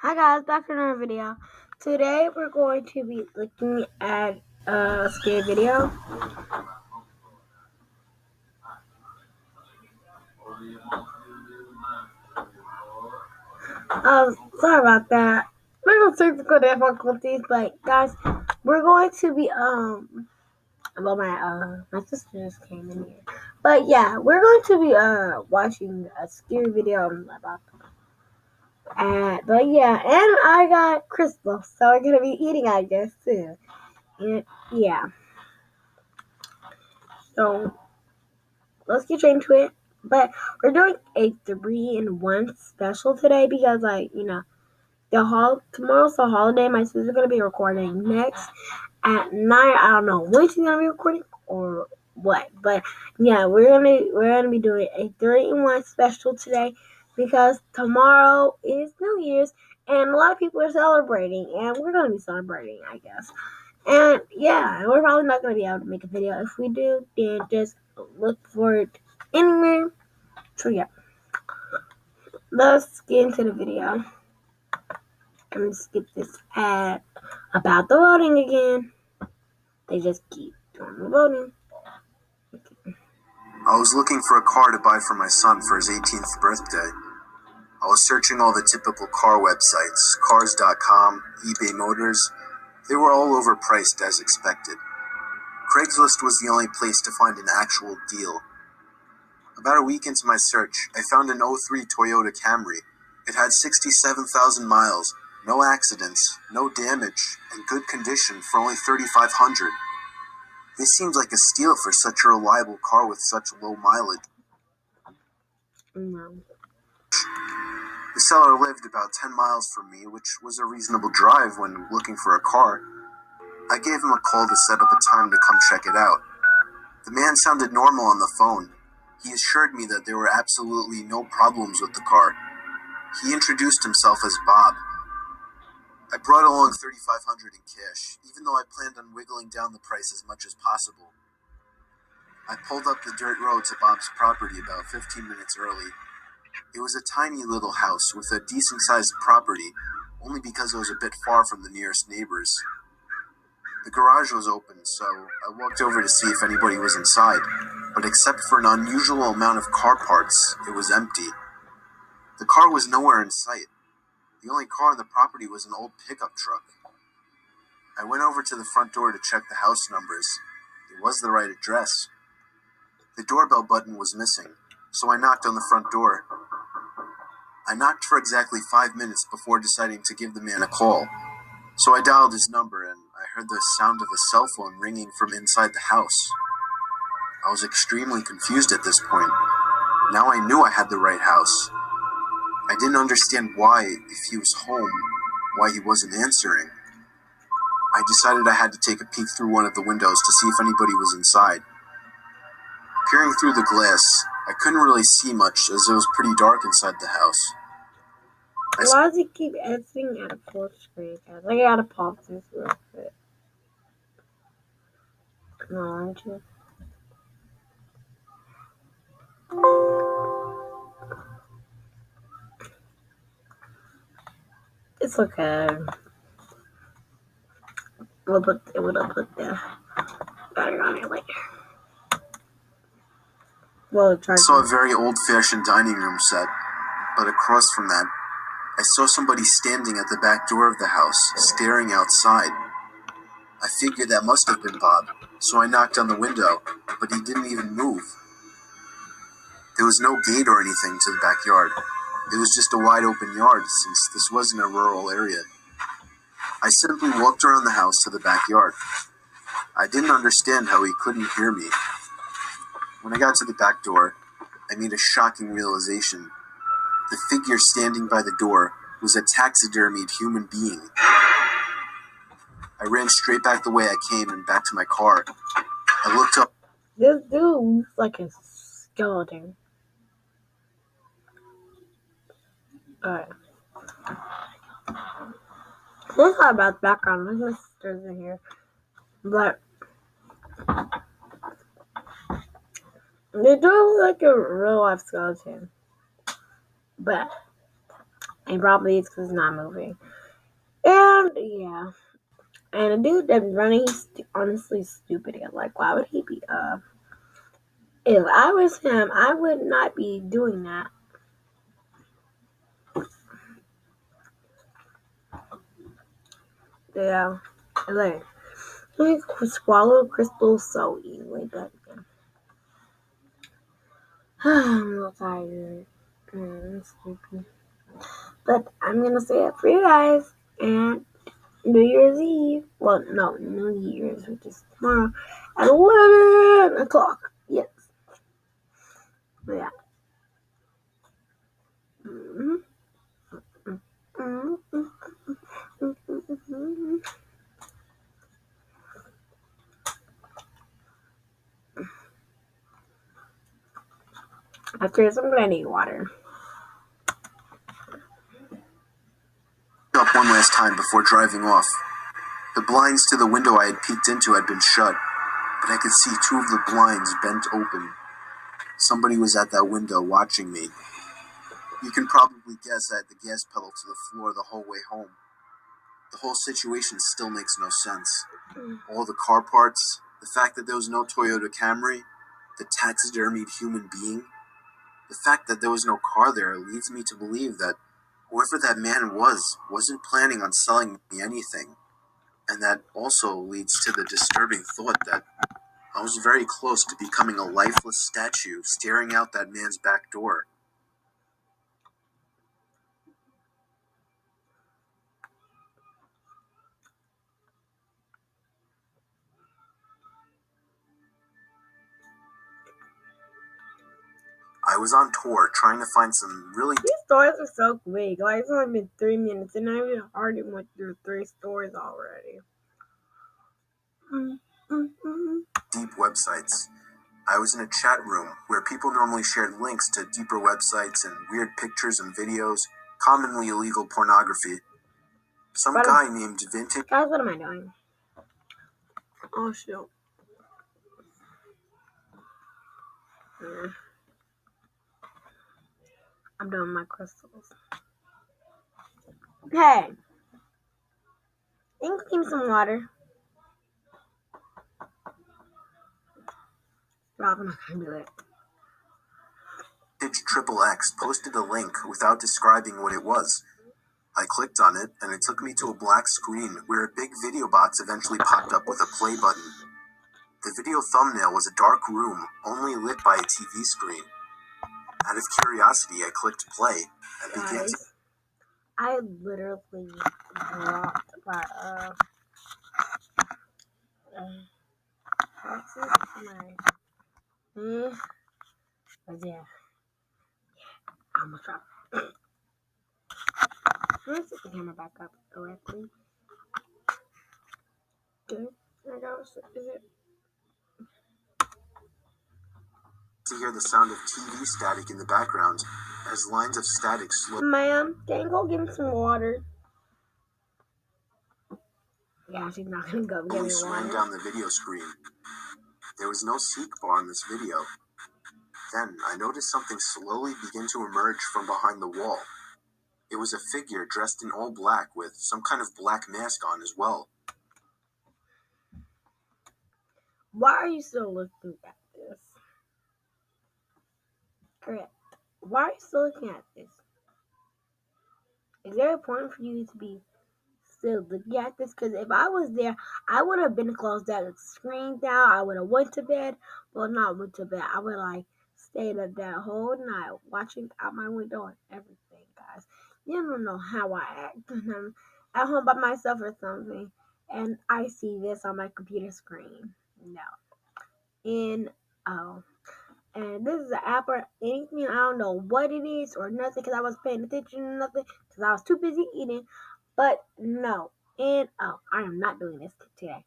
Hi guys, back in our video. Today we're going to be looking at a scary video. Sorry about that. Little technical difficulties, but guys, we're going to be well my sister just came in here. But yeah, we're going to be watching a scary video about but yeah, and I got Crystal, so we're gonna be eating I guess soon. And yeah. So let's get straight into it. But we're doing a 3-in-1 special today because, tomorrow's the holiday. My sister's gonna be recording next at 9. I don't know when she's gonna be recording or what, but yeah, we're gonna be doing a 3-in-1 special today because tomorrow is New Year's and a lot of people are celebrating, and we're gonna be celebrating, I guess. And yeah, we're probably not gonna be able to make a video. If we do, then just look for it anywhere. So yeah, let's get into the video. I'm gonna skip this ad about the voting again. They just keep doing the voting. Okay. I was looking for a car to buy for my son for his 18th birthday. I was searching all the typical car websites, Cars.com, eBay Motors. They were all overpriced as expected. Craigslist was the only place to find an actual deal. About a week into my search, I found an 03 Toyota Camry. It had 67,000 miles, no accidents, no damage, and good condition for only $3,500. This seems like a steal for such a reliable car with such low mileage. No. The seller lived about 10 miles from me, which was a reasonable drive when looking for a car. I gave him a call to set up a time to come check it out. The man sounded normal on the phone. He assured me that there were absolutely no problems with the car. He introduced himself as Bob. I brought along $3,500 in cash, even though I planned on wiggling down the price as much as possible. I pulled up the dirt road to Bob's property about 15 minutes early. It was a tiny little house with a decent-sized property, only because it was a bit far from the nearest neighbors. The garage was open, so I walked over to see if anybody was inside, but except for an unusual amount of car parts, it was empty. The car was nowhere in sight. The only car on the property was an old pickup truck. I went over to the front door to check the house numbers. It was the right address. The doorbell button was missing, so I knocked on the front door. I knocked for exactly 5 minutes before deciding to give the man a call. So I dialed his number, and I heard the sound of a cell phone ringing from inside the house. I was extremely confused at this point. Now I knew I had the right house. I didn't understand why, if he was home, why he wasn't answering. I decided I had to take a peek through one of the windows to see if anybody was inside. Peering through the glass, I couldn't really see much as it was pretty dark inside the house. Why does it keep editing at a full screen, guys? I gotta pause this real quick. No, aren't you? It's okay. We'll put the battery on it later. I saw a very old-fashioned dining room set, but across from that, I saw somebody standing at the back door of the house, staring outside. I figured that must have been Bob, so I knocked on the window, but he didn't even move. There was no gate or anything to the backyard. It was just a wide open yard, since this wasn't a rural area. I simply walked around the house to the backyard. I didn't understand how he couldn't hear me. When I got to the back door, I made a shocking realization. The figure standing by the door was a taxidermied human being. I ran straight back the way I came and back to my car. I looked up. This dude looks like a skeleton. Alright. There's not about the background. My sister's in here. But they do look like a real life skeleton. But And probably it's because it's not moving. And yeah. And the dude that's running, he's honestly stupid. Like, why would he be if I was him, I would not be doing that. Yeah. Like, he swallow crystals so easily, but yeah. I'm a little tired. Sleepy. But I'm gonna say it for you guys. And New Year's Eve. Well, no, New Year's, which is tomorrow at 11 o'clock. Yes. Yeah. Mm-hmm. Mm-hmm. Mm-hmm. After this, I'm gonna need water. Up one last time before driving off. The blinds to the window I had peeked into had been shut, but I could see two of the blinds bent open. Somebody was at that window watching me. You can probably guess I had the gas pedal to the floor the whole way home. The whole situation still makes no sense. All the car parts, the fact that there was no Toyota Camry, the taxidermied human being, the fact that there was no car there leads me to believe that whoever that man wasn't planning on selling me anything. And that also leads to the disturbing thought that I was very close to becoming a lifeless statue staring out that man's back door. I was on tour trying to find some really These stories are so quick. Like, it's only been 3 minutes, and I even already went through 3 stories already. deep websites. I was in a chat room where people normally shared links to deeper websites and weird pictures and videos, commonly illegal pornography. Some guy named Vintage. Guys, what am I doing? Oh, shoot. Yeah. I'm doing my crystals. Hey, you can give me some water. Stop, I'm not gonna do it. XXX posted a link without describing what it was. I clicked on it, and it took me to a black screen where a big video box eventually popped up with a play button. The video thumbnail was a dark room, only lit by a TV screen. Out of curiosity, I clicked play and began to... I literally dropped my but yeah, I'm gonna drop it. Let's set the camera back up correctly. Good. There goes. Is it? To hear the sound of TV static in the background as lines of static slowed. Ma'am, can you go get me some water? Yeah, she's not gonna go get me Swam water. down the video screen. There was no seek bar in this video. Then I noticed something slowly begin to emerge from behind the wall. It was a figure dressed in all black with some kind of black mask on as well. Why are you still looking at this? Correct. Why are you still looking at this? Is there a point for you to be still looking at this? Because if I was there, I would have been closed that screen down. I would have went to bed. Well, not went to bed. I would like stayed up that whole night watching out my window and everything, guys. You don't know how I act when I'm at home by myself or something, and I see this on my computer screen. No. And oh. And this is an app or anything. I don't know what it is or nothing because I was paying attention to nothing because I was too busy eating. But no. And oh, I am not doing this today.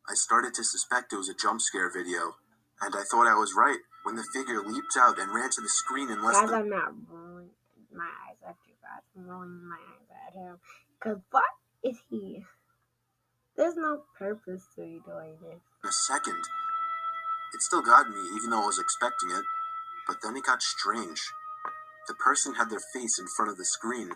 I started to suspect it was a jump scare video, and I thought I was right when the figure leaped out and ran to the screen in less Guys, than... I'm not rolling my eyes at you guys. I'm rolling my eyes at him. Because what is he? There's no purpose to you doing this. a second. It still got me, even though I was expecting it, but then it got strange. The person had their face in front of the screen,